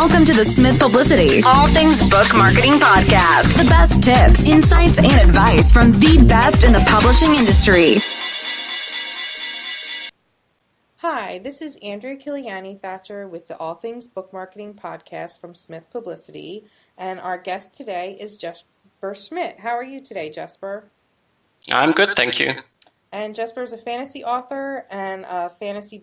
Welcome to the Smith Publicity, all things book marketing podcast. The best tips, insights, and advice from the best in the publishing industry. Hi, this is Andrea Kiliani Thatcher with the All Things Book Marketing podcast from Smith Publicity, and our guest today is Jesper Schmidt. How are you today, Jesper? I'm good, thank you. And Jesper is a fantasy author and a fantasy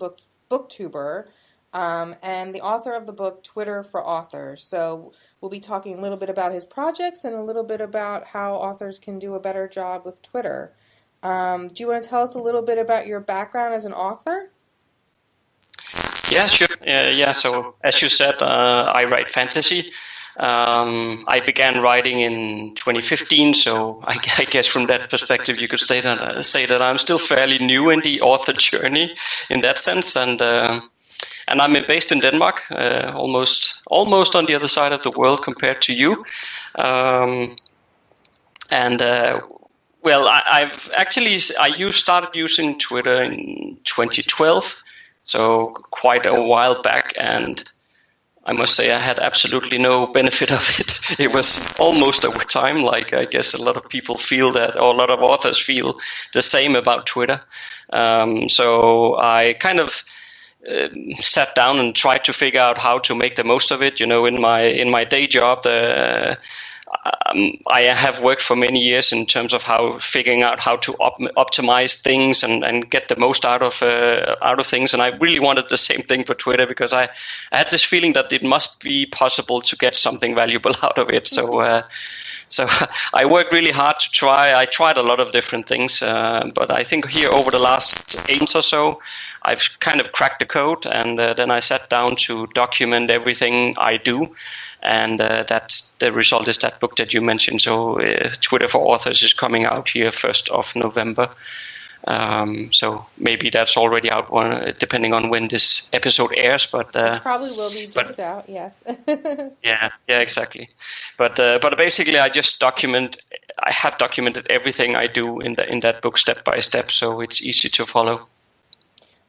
booktuber, and the author of the book Twitter for Authors. So we'll be talking a little bit about his projects and a little bit about how authors can do a better job with Twitter. Do you want to tell us a little bit about your background as an author? Yeah, sure. So as you said, I write fantasy. I began writing in 2015, so I guess from that perspective you could say that I'm still fairly new in the author journey in that sense, and I'm based in Denmark, almost on the other side of the world compared to you. I started using Twitter in 2012, so quite a while back, and I must say I had absolutely no benefit of it. It was almost over time, like I guess a lot of people feel that, or a lot of authors feel the same about Twitter. So I kind of sat down and tried to figure out how to make the most of it. You know, in my day job, I have worked for many years in terms of figuring out how to optimize things and get the most out of things. And I really wanted the same thing for Twitter because I had this feeling that it must be possible to get something valuable out of it. So I worked really hard to try. I tried a lot of different things, but I think here over the last 8 months or so, I've kind of cracked the code, and then I sat down to document everything I do, and that's the result is that book that you mentioned. So Twitter for Authors is coming out here 1st of November. So maybe that's already out, depending on when this episode airs. But it probably will be just out. Yes. yeah, exactly. But basically, I have documented everything I do in that book step by step, so it's easy to follow.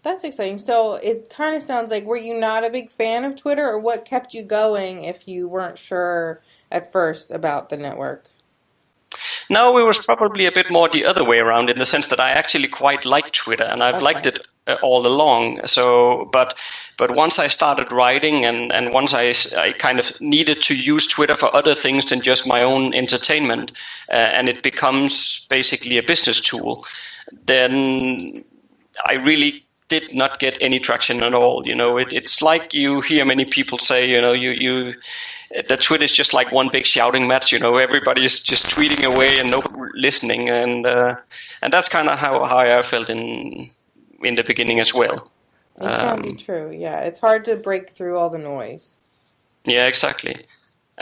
That's exciting. So it kind of sounds like, were you not a big fan of Twitter, or what kept you going if you weren't sure at first about the network? No, it was probably a bit more the other way around, in the sense that I actually quite like Twitter, and I've liked it all along. So, but once I started writing, and once I kind of needed to use Twitter for other things than just my own entertainment, and it becomes basically a business tool, then I really did not get any traction at all. You know, it's like you hear many people say, you know, that Twitter is just like one big shouting match. You know, everybody is just tweeting away and nobody listening, and that's kind of how I felt in the beginning as well. It can be true. Yeah, it's hard to break through all the noise. Yeah, exactly.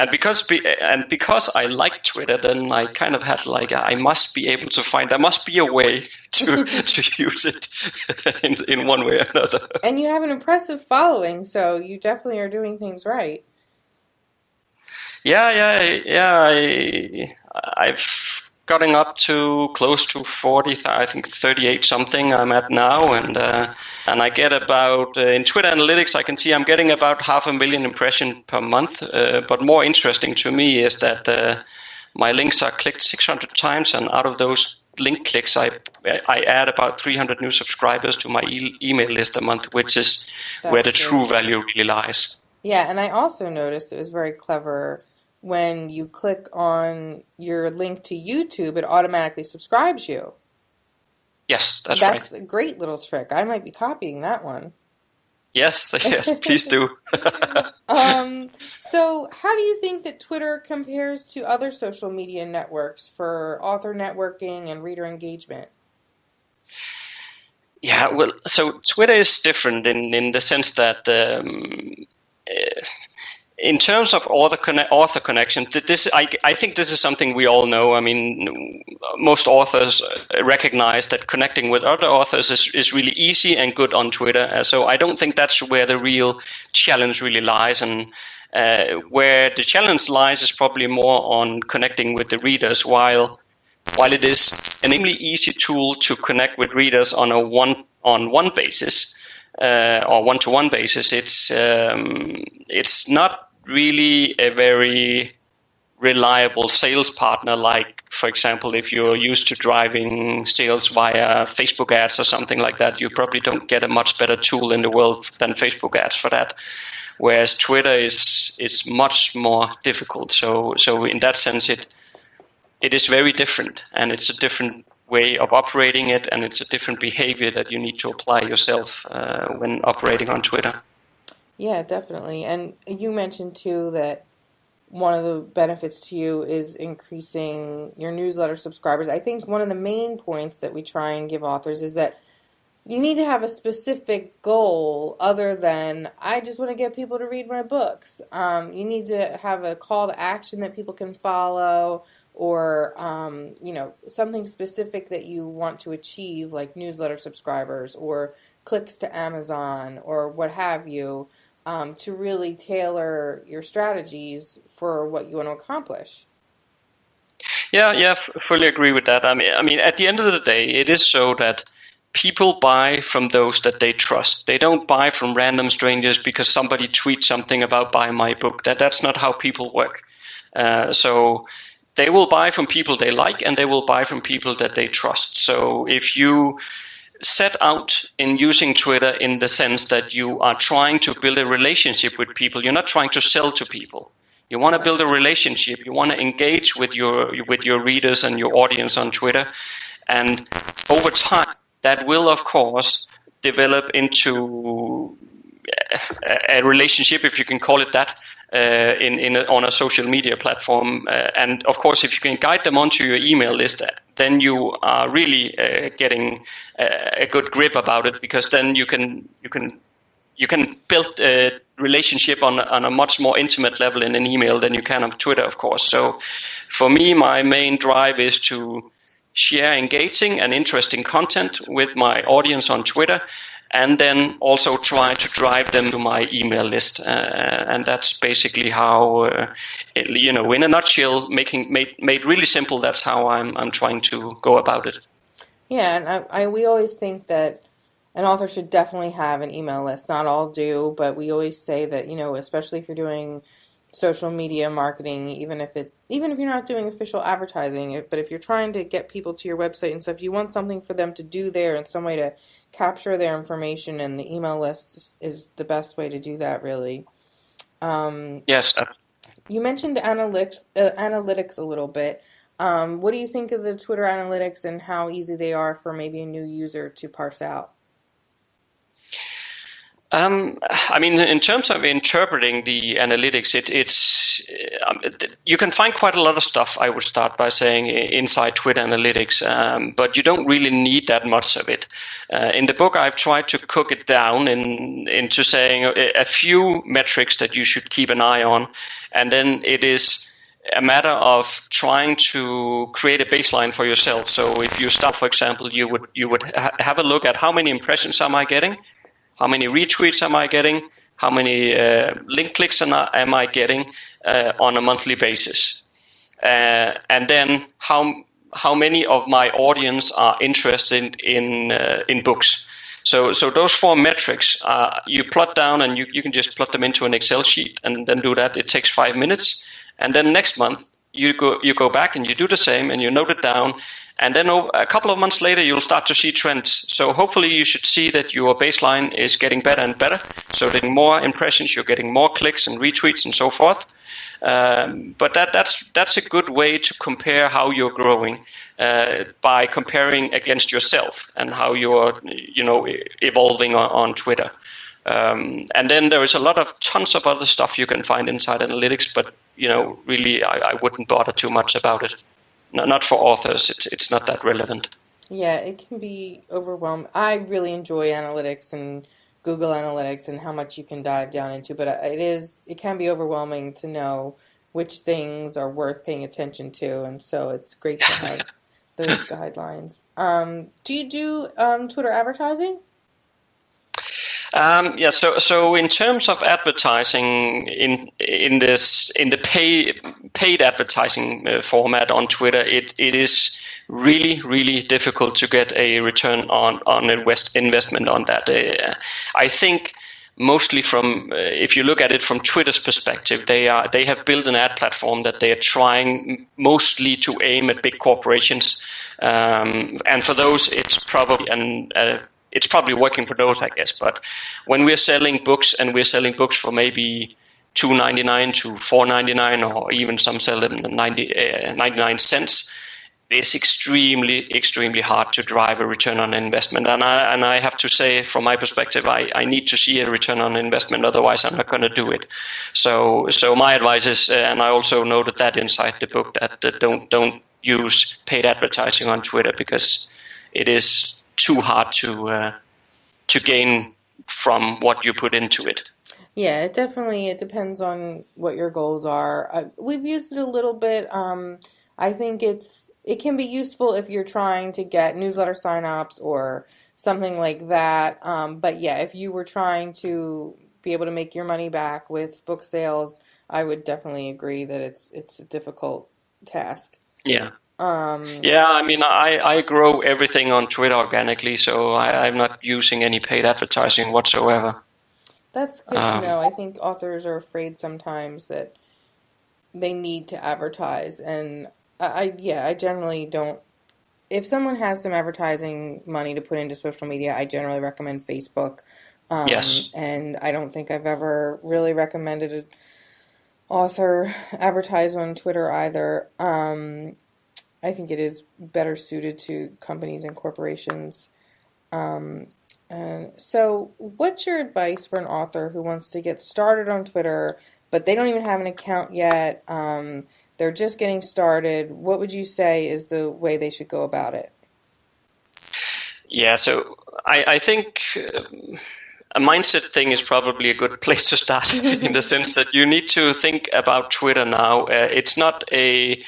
And because I like Twitter, then I kind of had I must be able to find, there must be a way to use it in one way or another. And you have an impressive following, so you definitely are doing things right. Yeah. I've gotten up to close to 40, I think 38 something I'm at now, and I get about, in Twitter Analytics I can see I'm getting about 500,000 impressions per month, but more interesting to me is that my links are clicked 600 times, and out of those link clicks I add about 300 new subscribers to my email list a month, which is where the true value really lies. Yeah, and I also noticed it was very clever. When you click on your link to YouTube, it automatically subscribes you. Yes, that's right. That's a great little trick. I might be copying that one. Yes, please do. So how do you think that Twitter compares to other social media networks for author networking and reader engagement? Yeah, well, so Twitter is different in the sense that in terms of author connection, I think this is something we all know. I mean, most authors recognize that connecting with other authors is really easy and good on Twitter. So I don't think that's where the real challenge really lies. And where the challenge lies is probably more on connecting with the readers, while it is an extremely easy tool to connect with readers on a one-on-one basis or one-to-one basis. It's not really a very reliable sales partner. Like, for example, if you're used to driving sales via Facebook ads or something like that, you probably don't get a much better tool in the world than Facebook ads for that. Whereas Twitter is much more difficult. So in that sense, it is very different, and it's a different way of operating it, and it's a different behavior that you need to apply yourself when operating on Twitter. Yeah, definitely. And you mentioned too that one of the benefits to you is increasing your newsletter subscribers. I think one of the main points that we try and give authors is that you need to have a specific goal other than, I just want to get people to read my books. You need to have a call to action that people can follow, or something specific that you want to achieve, like newsletter subscribers or clicks to Amazon or what have you, to really tailor your strategies for what you want to accomplish. Yeah, fully agree with that. I mean, at the end of the day, it is so that people buy from those that they trust. They don't buy from random strangers because somebody tweets something about buy my book. That's not how people work. So they will buy from people they like, and they will buy from people that they trust. So if you set out in using Twitter in the sense that you are trying to build a relationship with people, you're not trying to sell to people. You want to build a relationship. You want to engage with your readers and your audience on Twitter, and over time, that will, of course, develop into a relationship, if you can call it that, on a social media platform. And of course, if you can guide them onto your email list, then you are really getting a good grip about it, because then you can build a relationship on a much more intimate level in an email than you can on Twitter, of course. So for me, my main drive is to share engaging and interesting content with my audience on Twitter, and then also try to drive them to my email list. And that's basically how, in a nutshell, made really simple, that's how I'm trying to go about it. Yeah, and we always think that an author should definitely have an email list. Not all do, but we always say that, especially if you're doing social media marketing, even if you're not doing official advertising, but if you're trying to get people to your website and stuff, you want something for them to do there and some way to capture their information, and the email list is the best way to do that, really. Yes. You mentioned analytics a little bit. What do you think of the Twitter analytics and how easy they are for maybe a new user to parse out? I mean, in terms of interpreting the analytics, you can find quite a lot of stuff, I would start by saying, inside Twitter analytics, but you don't really need that much of it. In the book, I've tried to cook it down into saying a few metrics that you should keep an eye on, and then it is a matter of trying to create a baseline for yourself. So if you start, for example, you would have a look at how many impressions am I getting, how many retweets am I getting, how many link clicks am I getting on a monthly basis, and then how many of my audience are interested in books. So those four metrics you plot down, and you can just plot them into an Excel sheet and then do that. It takes 5 minutes, and then next month you go back and you do the same and you note it down. And then a couple of months later, you'll start to see trends. So hopefully you should see that your baseline is getting better and better. So you're getting more impressions, you're getting more clicks and retweets and so forth. But that's a good way to compare how you're growing, by comparing against yourself and how you're evolving on Twitter. And then there is tons of other stuff you can find inside analytics, but really I wouldn't bother too much about it. Not for authors. It's not that relevant. Yeah, it can be overwhelming. I really enjoy analytics and Google Analytics and how much you can dive down into, but it can be overwhelming to know which things are worth paying attention to, and so it's great to have those guidelines. Do you do Twitter advertising? So in terms of advertising in the paid advertising format on Twitter, it is really, really difficult to get a return on investment on that. I think mostly from, if you look at it from Twitter's perspective, they have built an ad platform that they are trying mostly to aim at big corporations, and for those it's probably working for those, I guess. But when we're selling books, and we're selling books for maybe $2.99 to $4.99, or even some sell them 99 cents, it's extremely hard to drive a return on investment. And I have to say, from my perspective, I need to see a return on investment, otherwise I'm not going to do it. So my advice is, and I also noted that inside the book, that don't use paid advertising on Twitter, because it is too hard to gain from what you put into it. Yeah, it depends on what your goals are. We've used it a little bit. I think it can be useful if you're trying to get newsletter signups or something like that. But yeah, if you were trying to be able to make your money back with book sales, I would definitely agree that it's a difficult task. Yeah. I mean, I grow everything on Twitter organically, so I'm not using any paid advertising whatsoever. That's good to know. I think authors are afraid sometimes that they need to advertise, and I generally don't. If someone has some advertising money to put into social media, I generally recommend Facebook. Yes. And I don't think I've ever really recommended an author advertise on Twitter either. I think it is better suited to companies and corporations. So what's your advice for an author who wants to get started on Twitter, but they don't even have an account yet? They're just getting started. What would you say is the way they should go about it? Yeah, so I think a mindset thing is probably a good place to start in the sense that you need to think about Twitter now. It's not a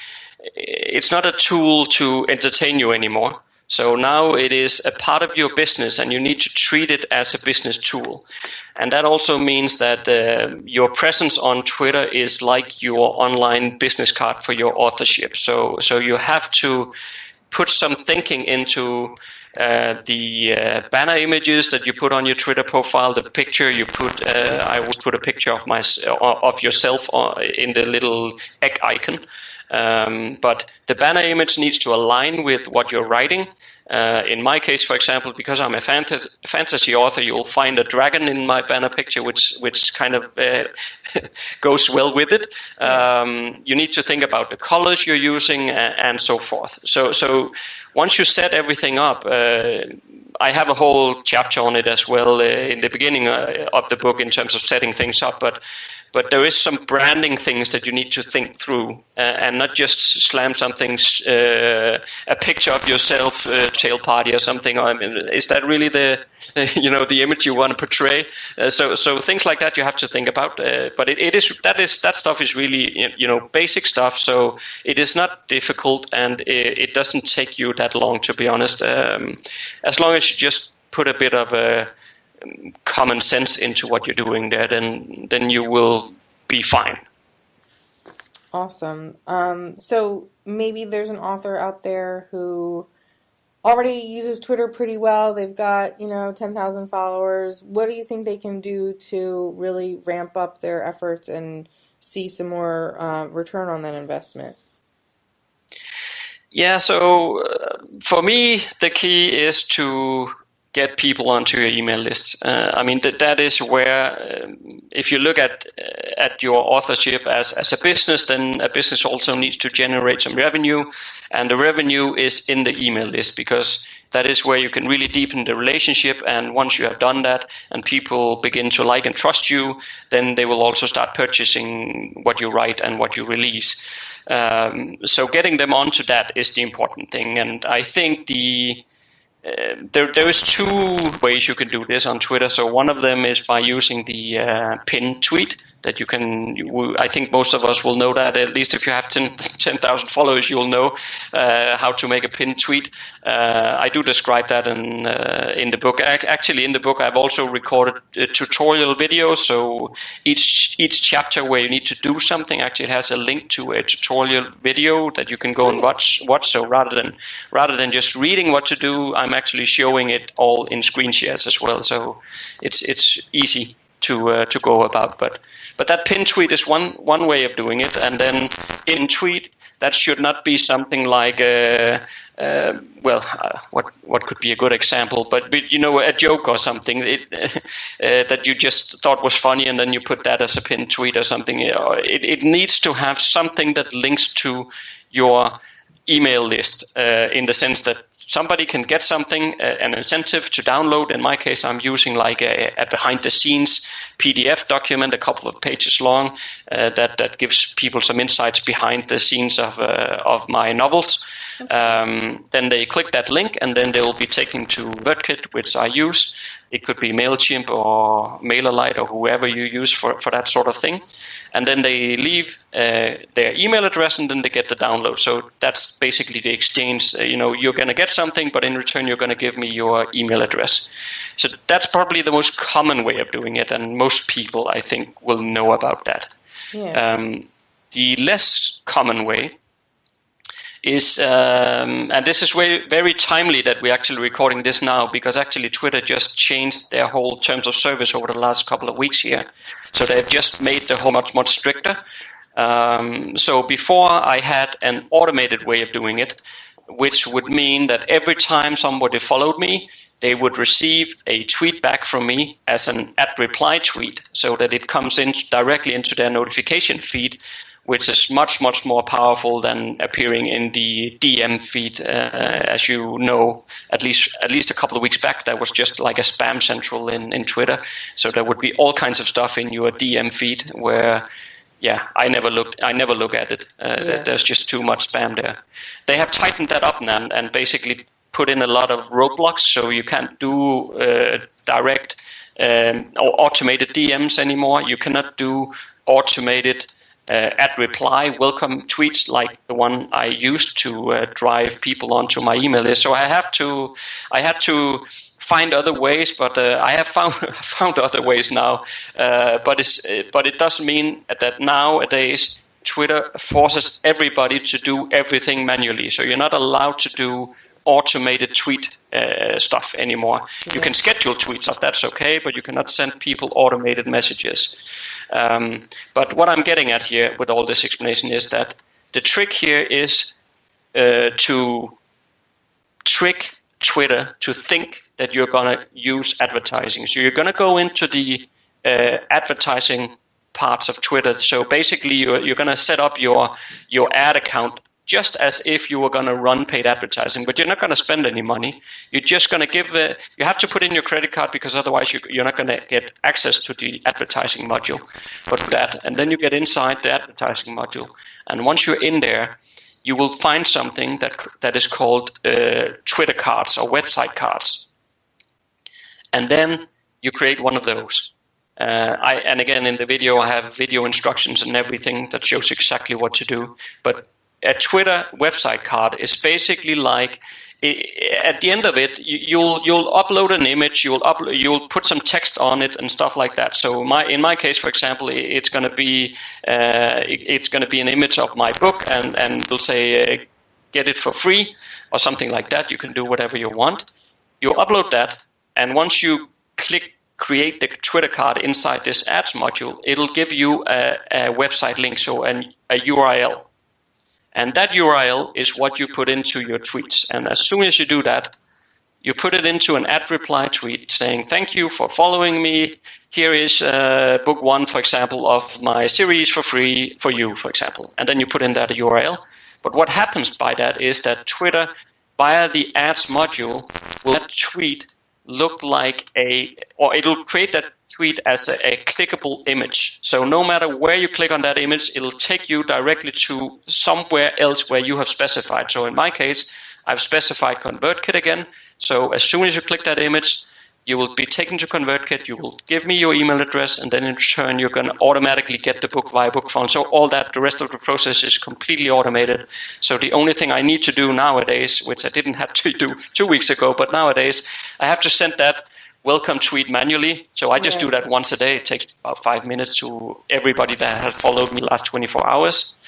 tool to entertain you anymore. So now it is a part of your business, and you need to treat it as a business tool. And that also means that your presence on Twitter is like your online business card for your authorship. So you have to put some thinking into the banner images that you put on your Twitter profile, the picture you put. I always put a picture of yourself in the little egg icon. But the banner image needs to align with what you're writing. In my case, for example, because I'm a fantasy author, you'll find a dragon in my banner picture, which kind of goes well with it. You need to think about the colors you're using and so forth. So once you set everything up, I have a whole chapter on it as well in the beginning of the book in terms of setting things up. But there is some branding things that you need to think through, and not just slam something, a picture of yourself, tail party or something. I mean, is that really the image you want to portray? So things like that you have to think about. But that stuff is really basic stuff. So it is not difficult, and it doesn't take you that long, to be honest. As long as you just put a bit of common sense into what you're doing there, then you will be fine. Awesome. So maybe there's an author out there who already uses Twitter pretty well. They've got 10,000 followers. What do you think they can do to really ramp up their efforts and see some more return on that investment? Yeah, so for me, the key is to get people onto your email list. I mean, that is where, if you look at your authorship as a business, then a business also needs to generate some revenue, and the revenue is in the email list, because that is where you can really deepen the relationship. And once you have done that and people begin to like and trust you, then they will also start purchasing what you write and what you release. So getting them onto that is the important thing. And I think there is two ways you can do this on Twitter. So one of them is by using the pin tweet that you can. I think most of us will know that. At least if you have 10,000 followers, you'll know how to make a pin tweet. I do describe that in the book. Actually, in the book, I've also recorded tutorial videos. So each chapter where you need to do something actually has a link to a tutorial video that you can go and watch. So rather than just reading what to do, I'm actually showing it all in screen shares as well. So it's easy. to go about. But that pin tweet is one way of doing it, and then in tweet that should not be something like what could be a good example, but a joke or something that you just thought was funny, and then you put that as a pin tweet or something. It needs to have something that links to your email list in the sense that somebody can get something, an incentive to download. In my case, I'm using like a behind-the-scenes PDF document, a couple of pages long, that gives people some insights behind the scenes of my novels. Then they click that link, and then they will be taken to ConvertKit, which I use. It could be MailChimp or MailerLite or whoever you use for that sort of thing. And then they leave their email address, and then they get the download. So that's basically the exchange. You're going to get something, but in return, you're going to give me your email address. So that's probably the most common way of doing it, and most people, I think, will know about that. Yeah. The less common way is, and this is very timely that we're actually recording this now, because actually Twitter just changed their whole terms of service over the last couple of weeks here. So they've just made the whole much stricter. So before I had an automated way of doing it, which would mean that every time somebody followed me, they would receive a tweet back from me as an @reply tweet, so that it comes in directly into their notification feed, which is much more powerful than appearing in the DM feed. As you know, at least a couple of weeks back, that was just like a spam central in Twitter. So there would be all kinds of stuff in your DM feed where, I never look at it. There's just too much spam there. They have tightened that up now and basically put in a lot of roadblocks, so you can't do direct or automated DMs anymore. You cannot do automated @reply welcome tweets like the one I used to drive people onto my email list. So I had to find other ways, but I have found other ways now. But it does mean that nowadays Twitter forces everybody to do everything manually. So you're not allowed to do automated tweet stuff anymore. You can schedule tweets, that's okay, but you cannot send people automated messages. But what I'm getting at here with all this explanation is that the trick here is to trick Twitter to think that you're going to use advertising. So you're going to go into the advertising parts of Twitter. So basically you're going to set up your ad account just as if you were going to run paid advertising, but you're not going to spend any money. You're just going to you have to put in your credit card, because otherwise you're not going to get access to the advertising module. But that, and then you get inside the advertising module. And once you're in there, you will find something that is called Twitter cards or website cards. And then you create one of those. And again, in the video, I have video instructions and everything that shows exactly what to do. But a Twitter website card is basically like, at the end of it, you'll upload an image, you'll put some text on it and stuff like that. So in my case, for example, it's going to be an image of my book, and it'll say get it for free or something like that. You can do whatever you want. You upload that, and once you click create the Twitter card inside this ads module, it'll give you a website link, so a URL. And that URL is what you put into your tweets. And as soon as you do that, you put it into an @reply tweet saying, thank you for following me. Here is book 1, for example, of my series for free for you, for example. And then you put in that URL. But what happens by that is that Twitter, via the ads module, will let tweet look like it'll create that tweet as a clickable image. So no matter where you click on that image, it'll take you directly to somewhere else where you have specified. So in my case, I've specified ConvertKit again. So as soon as you click that image, you will be taken to ConvertKit. You will give me your email address, and then in return, you're going to automatically get the book via BookFound. So all that, the rest of the process is completely automated. So the only thing I need to do nowadays, which I didn't have to do 2 weeks ago, but nowadays I have to send that welcome tweet manually. So I just do that once a day. It takes about 5 minutes to everybody that has followed me the last 24 hours.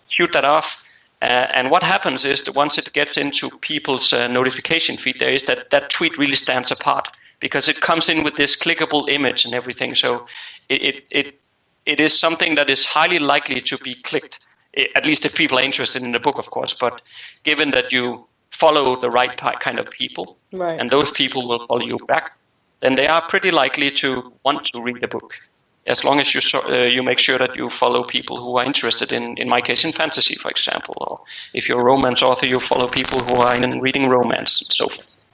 Shoot that off. And what happens is that once it gets into people's notification feed, there is that tweet really stands apart. because it comes in with this clickable image and everything. So it is something that is highly likely to be clicked, at least if people are interested in the book, of course. But given that you follow the right kind of people, right, and those people will follow you back, then they are pretty likely to want to read the book. As long as you make sure that you follow people who are interested in my case, in fantasy, for example, or if you're a romance author, you follow people who are in reading romance and so forth.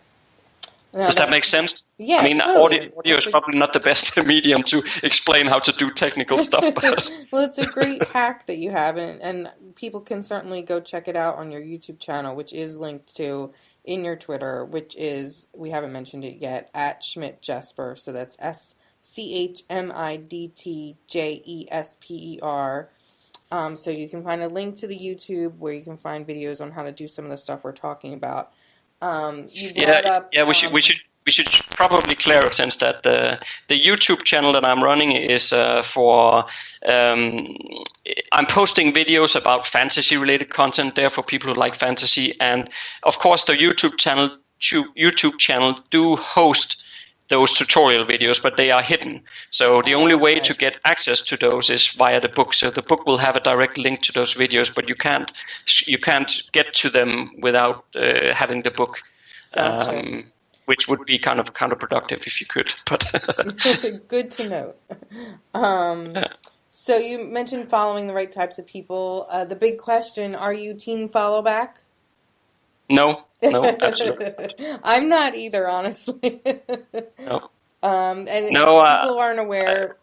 Does that make sense? Yeah, I mean, totally. audio is probably not the best medium to explain how to do technical stuff. Well, it's a great hack that you have, and people can certainly go check it out on your YouTube channel, which is linked to in your Twitter, which is, we haven't mentioned it yet, at Schmidt Jesper. So that's SCHMIDTJESPER. So you can find a link to the YouTube where you can find videos on how to do some of the stuff we're talking about. We should probably clarify that the YouTube channel that I'm running is for I'm posting videos about fantasy related content there for people who like fantasy, and of course the YouTube channel do host those tutorial videos, but they are hidden. So the only way to get access to those is via the book. So the book will have a direct link to those videos, but you can't get to them without having the book. Gotcha. Which would be kind of counterproductive if you could. But good to note. So you mentioned following the right types of people. The big question: are you team follow back? No, absolutely. I'm not either, honestly. No. And people aren't aware.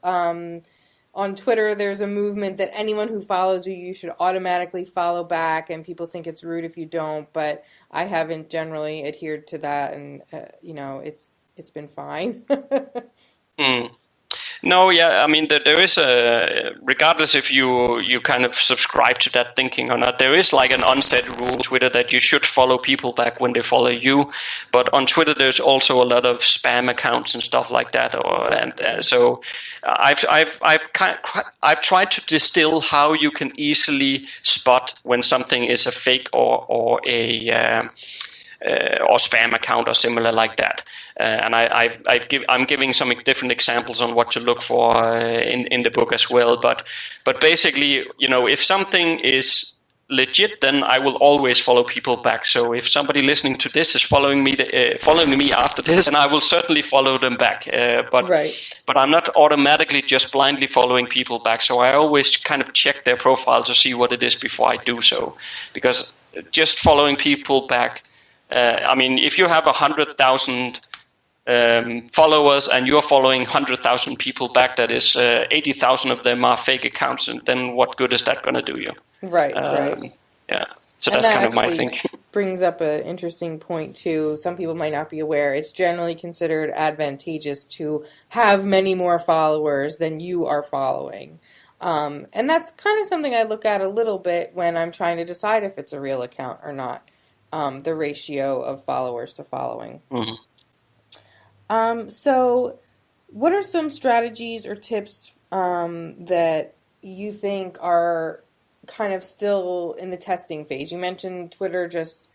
On Twitter, there's a movement that anyone who follows you should automatically follow back, and people think it's rude if you don't, but I haven't generally adhered to that, and it's been fine. No, yeah, I mean, there is regardless if you kind of subscribe to that thinking or not, there is like an unsaid rule on Twitter that you should follow people back when they follow you. But on Twitter, there's also a lot of spam accounts and stuff like that. So I've tried to distill how you can easily spot when something is a fake or spam account or similar like that. And I'm giving some different examples on what to look for in the book as well. But basically, if something is legit, then I will always follow people back. So if somebody listening to this is following me after this, then I will certainly follow them back. But I'm not automatically just blindly following people back. So I always kind of check their profile to see what it is before I do so. Because just following people back, I mean, if you have 100,000 followers and you're following 100,000 people back, that is 80,000 of them are fake accounts, and then what good is that going to do you? Right. Yeah. So that's kind of my thinking. Brings up an interesting point too. Some people might not be aware. It's generally considered advantageous to have many more followers than you are following. And that's kind of something I look at a little bit when I'm trying to decide if it's a real account or not. The ratio of followers to following. Mm-hmm. So what are some strategies or tips that you think are kind of still in the testing phase? You mentioned Twitter just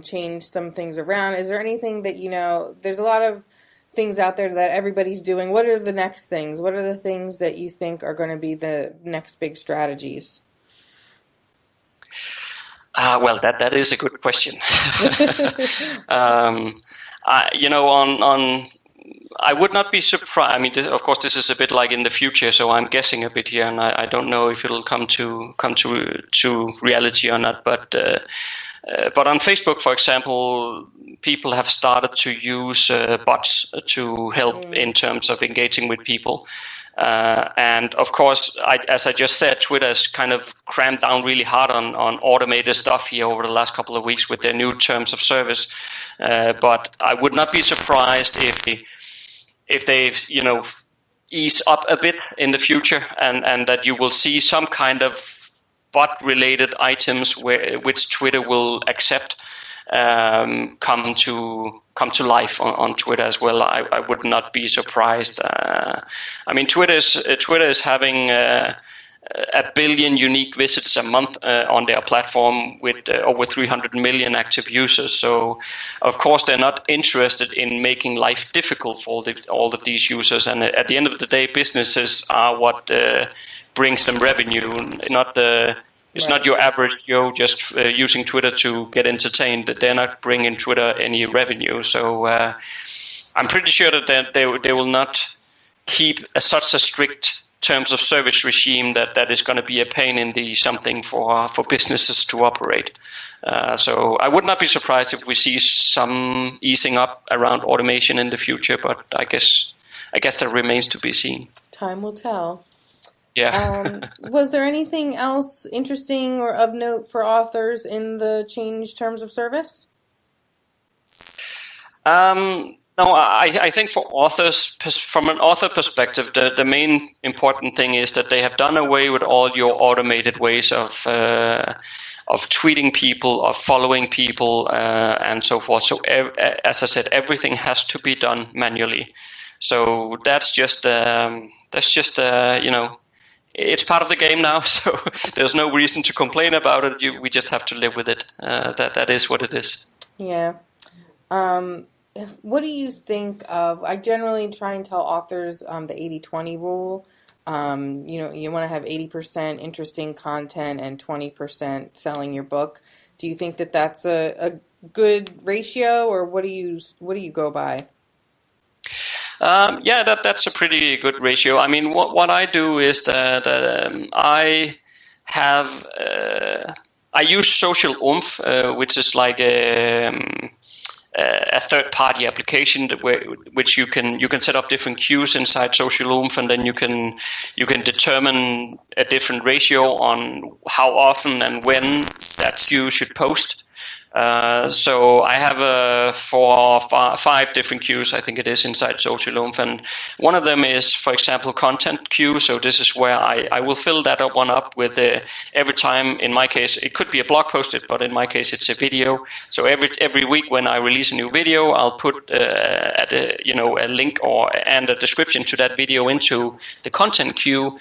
changed some things around. Is there anything that, there's a lot of things out there that everybody's doing. What are the next things? What are the things that you think are going to be the next big strategies? Well, that is a good question. I would not be surprised. I mean, of course, this is a bit like in the future, so I'm guessing a bit here, and I don't know if it'll come to reality or not. But on Facebook, for example, people have started to use bots to help in terms of engaging with people. And of course, as I just said, Twitter has kind of crammed down really hard on automated stuff here over the last couple of weeks with their new terms of service. But I would not be surprised if they ease up a bit in the future, and that you will see some kind of bot-related items which Twitter will accept come to life on Twitter as well. I would not be surprised. I mean, Twitter is having 1 billion unique visits a month on their platform with over 300 million active users. So, of course, they're not interested in making life difficult for all of these users. And at the end of the day, businesses are what brings them revenue, not the. It's not your average Joe just using Twitter to get entertained. They're not bringing Twitter any revenue. So I'm pretty sure that they will not keep such a strict terms of service regime that is going to be a pain in the something for businesses to operate. So I would not be surprised if we see some easing up around automation in the future, but I guess that remains to be seen. Time will tell. Yeah. Was there anything else interesting or of note for authors in the changed terms of service? No, I think for authors, from an author perspective, the main important thing is that they have done away with all your automated ways of tweeting people, of following people, and so forth. So as I said, everything has to be done manually. So that's just it's part of the game now. So there's no reason to complain about it. We just have to live with it. That is what it is. Yeah. What do you think of, I generally try and tell authors the 80-20 rule. You want to have 80% interesting content and 20% selling your book. Do you think that that's a good ratio, or what do you go by? Yeah, that's a pretty good ratio. I mean, what I do is that I use Social Oomph, which is like a third-party application which you can set up different queues inside Social Oomph, and then you can determine a different ratio on how often and when that queue should post. So I have 5 different queues, I think it is, inside Social Oomph, and one of them is, for example, content queue. So this is where I will fill that one up with every time. In my case, it could be a blog post, but in my case, it's a video. So every week when I release a new video, I'll put a link and a description to that video into the content queue,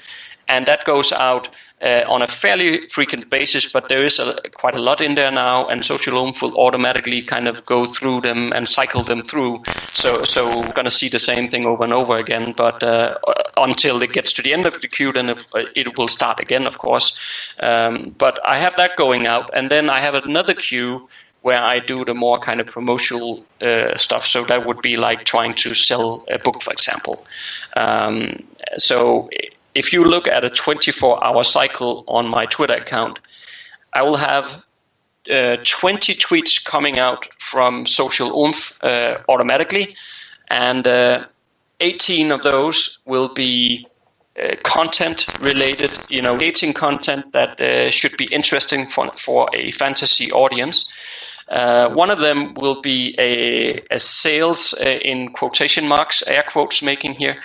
and that goes out on a fairly frequent basis, but there is quite a lot in there now, and Social Oomph will automatically kind of go through them and cycle them through. So we're going to see the same thing over and over again, but until it gets to the end of the queue, then it will start again, of course. But I have that going out, and then I have another queue where I do the more kind of promotional stuff. So that would be like trying to sell a book, for example. So if you look at a 24-hour cycle on my Twitter account, I will have 20 tweets coming out from Social Oomph automatically, and 18 of those will be content related, engaging content that should be interesting for a fantasy audience. One of them will be a sales, in quotation marks, air quotes making here,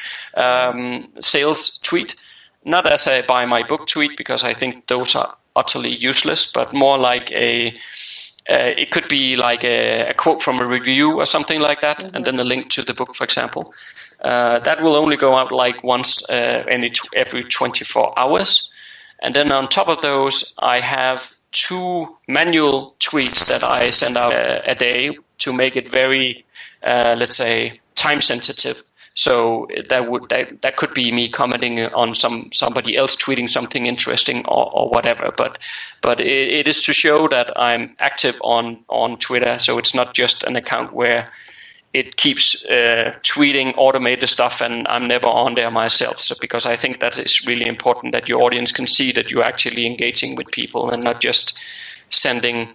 sales tweet. Not as a buy my book tweet, because I think those are utterly useless, but more like it could be like a quote from a review or something like that, and then a link to the book, for example. That will only go out like once every 24 hours. And then on top of those, I have 2 manual tweets that I send out a day to make it very, let's say, time sensitive. So that could be me commenting on somebody else tweeting something interesting or whatever. But it is to show that I'm active on Twitter. So it's not just an account where it keeps tweeting automated stuff and I'm never on there myself. So because I think that is really important, that your audience can see that you're actually engaging with people and not just sending,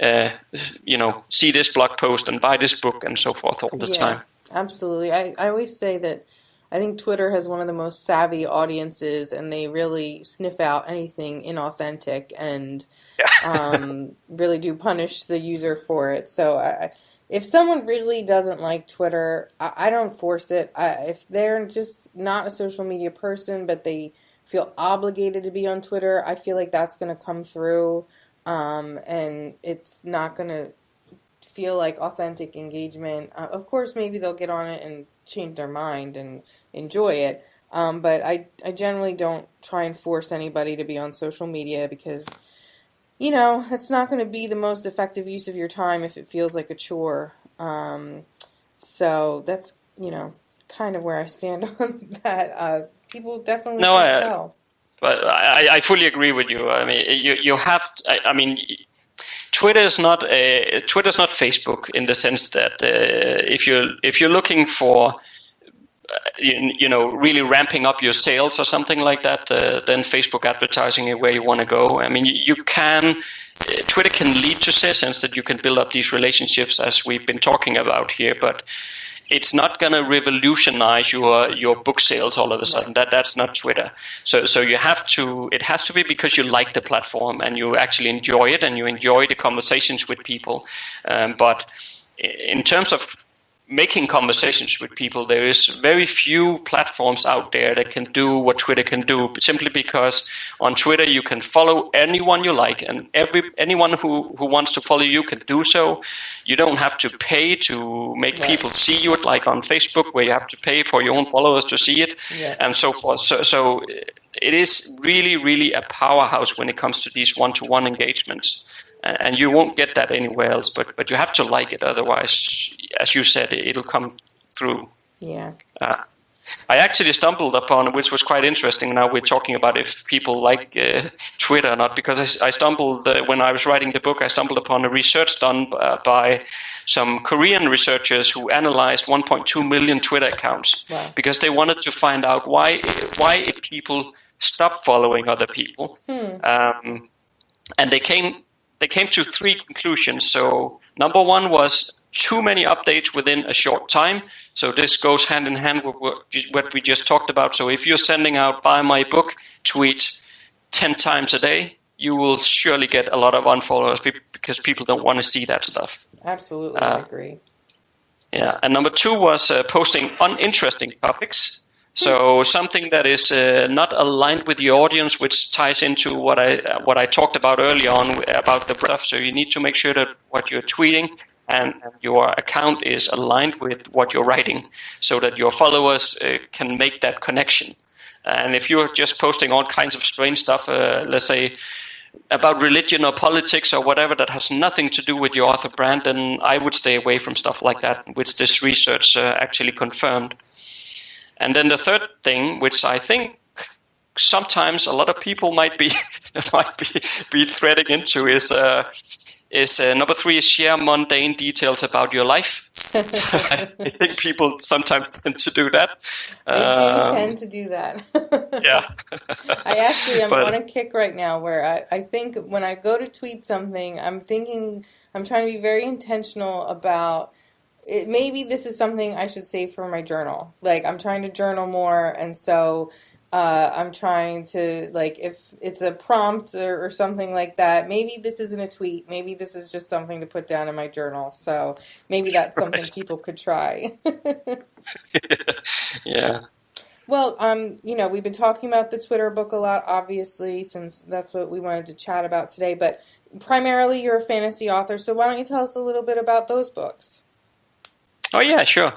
see this blog post and buy this book and so forth all the time. Absolutely. I always say that I think Twitter has one of the most savvy audiences, and they really sniff out anything inauthentic and really do punish the user for it. So if someone really doesn't like Twitter, I don't force it. If they're just not a social media person, but they feel obligated to be on Twitter, I feel like that's going to come through, and it's not going to feel like authentic engagement. Of course, maybe they'll get on it and change their mind and enjoy it. But I generally don't try and force anybody to be on social media because, it's not going to be the most effective use of your time if it feels like a chore. So that's, kind of where I stand on that. People definitely can tell. But I fully agree with you. I mean, you have. I mean, Twitter is not Facebook in the sense that if you're looking for really ramping up your sales or something like that, then Facebook advertising is where you want to go. I mean, Twitter can lead to sense that you can build up these relationships as we've been talking about here, but it's not going to revolutionize your book sales all of a sudden. That's not Twitter. So you have to. It has to be because you like the platform and you actually enjoy it and you enjoy the conversations with people. But in terms of making conversations with people, there is very few platforms out there that can do what Twitter can do, simply because on Twitter you can follow anyone you like, and anyone who wants to follow you can do so. You don't have to pay to make people see you, like on Facebook, where you have to pay for your own followers to see it, and so forth. So it is really, really a powerhouse when it comes to these one-to-one engagements. And you won't get that anywhere else, but you have to like it. Otherwise, as you said, it'll come through. Yeah. I actually stumbled upon, which was quite interesting. Now we're talking about if people like Twitter or not, because I stumbled, when I was writing the book, I stumbled upon a research done by some Korean researchers who analyzed 1.2 million Twitter accounts because they wanted to find out why people stop following other people. And they came to three conclusions. So number one was too many updates within a short time. So this goes hand in hand with what we just talked about. So if you're sending out buy my book tweets 10 times a day, you will surely get a lot of unfollowers because people don't want to see that stuff. Absolutely, I agree. Yeah, and number two was posting uninteresting topics. So something that is not aligned with the audience, which ties into what I talked about early on about the stuff. So you need to make sure that what you're tweeting and your account is aligned with what you're writing, so that your followers can make that connection. And if you're just posting all kinds of strange stuff, let's say about religion or politics or whatever that has nothing to do with your author brand, then I would stay away from stuff like that, which this research actually confirmed. And then the third thing, which I think sometimes a lot of people might be threading into, is number three is share mundane details about your life. I think people sometimes tend to do that. They do tend to do that. Yeah. I actually am on a kick right now where I think when I go to tweet something, I'm trying to be very intentional about maybe this is something I should save for my journal. Like, I'm trying to journal more, and so I'm trying to, like, if it's a prompt or something like that, maybe this isn't a tweet. Maybe this is just something to put down in my journal. So maybe that's something people could try. Yeah. Well, we've been talking about the Twitter book a lot, obviously, since that's what we wanted to chat about today. But primarily, you're a fantasy author, so why don't you tell us a little bit about those books? Oh, yeah, sure.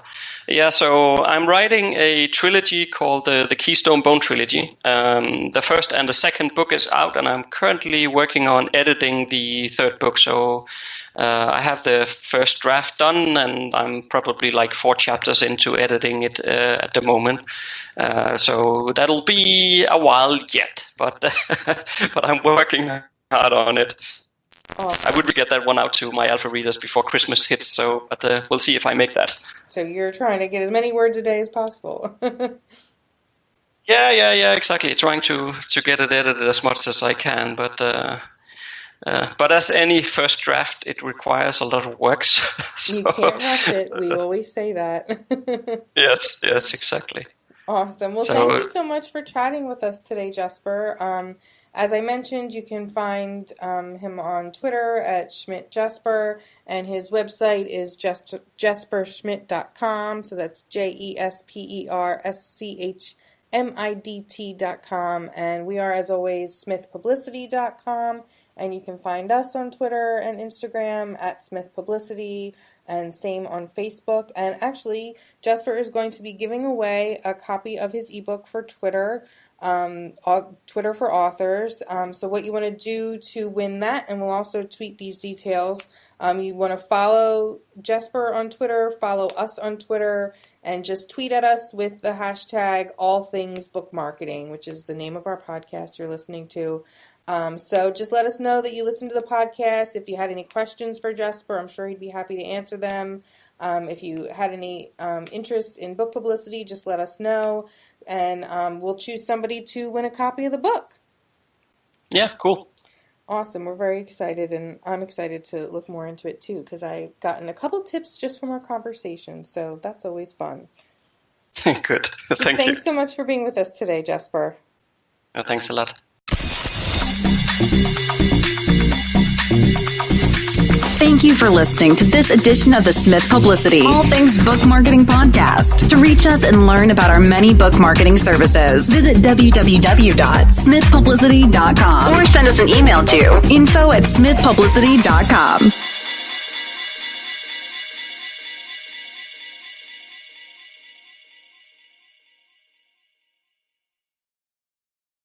Yeah, so I'm writing a trilogy called the Keystone Bone Trilogy. The first and the second book is out, and I'm currently working on editing the third book. So I have the first draft done, and I'm probably like 4 chapters into editing it at the moment. So that'll be a while yet, but but I'm working hard on it. I would get that one out to my alpha readers before Christmas hits, but we'll see if I make that. So you're trying to get as many words a day as possible. Yeah, exactly. Trying to get it edited as much as I can, but as any first draft, it requires a lot of work. So. You can't rush it. We always say that. Yes, exactly. Awesome. Well, thank you so much for chatting with us today, Jesper. As I mentioned, you can find him on Twitter at Schmidt Jesper, and his website is jesperschmidt.com. So that's JESPERSCHMIDT.com. And we are, as always, smithpublicity.com. And you can find us on Twitter and Instagram at Smith Publicity. and same on Facebook. And actually, Jesper is going to be giving away a copy of his ebook for Twitter, Twitter for Authors. So what you want to do to win that, and we'll also tweet these details, you want to follow Jesper on Twitter, follow us on Twitter, and just tweet at us with the hashtag #AllThingsBookMarketing, which is the name of our podcast you're listening to. So just let us know that you listened to the podcast. If you had any questions for Jesper, I'm sure he'd be happy to answer them. If you had any interest in book publicity, just let us know, and we'll choose somebody to win a copy of the book. Yeah, cool. Awesome. We're very excited, and I'm excited to look more into it too, because I've gotten a couple tips just from our conversation, so that's always fun. Good. Thank you. Thanks so much for being with us today, Jesper. Thanks a lot. Thank you for listening to this edition of the Smith Publicity All Things Book Marketing Podcast. To reach us and learn about our many book marketing services, visit www.smithpublicity.com or send us an email to info@smithpublicity.com.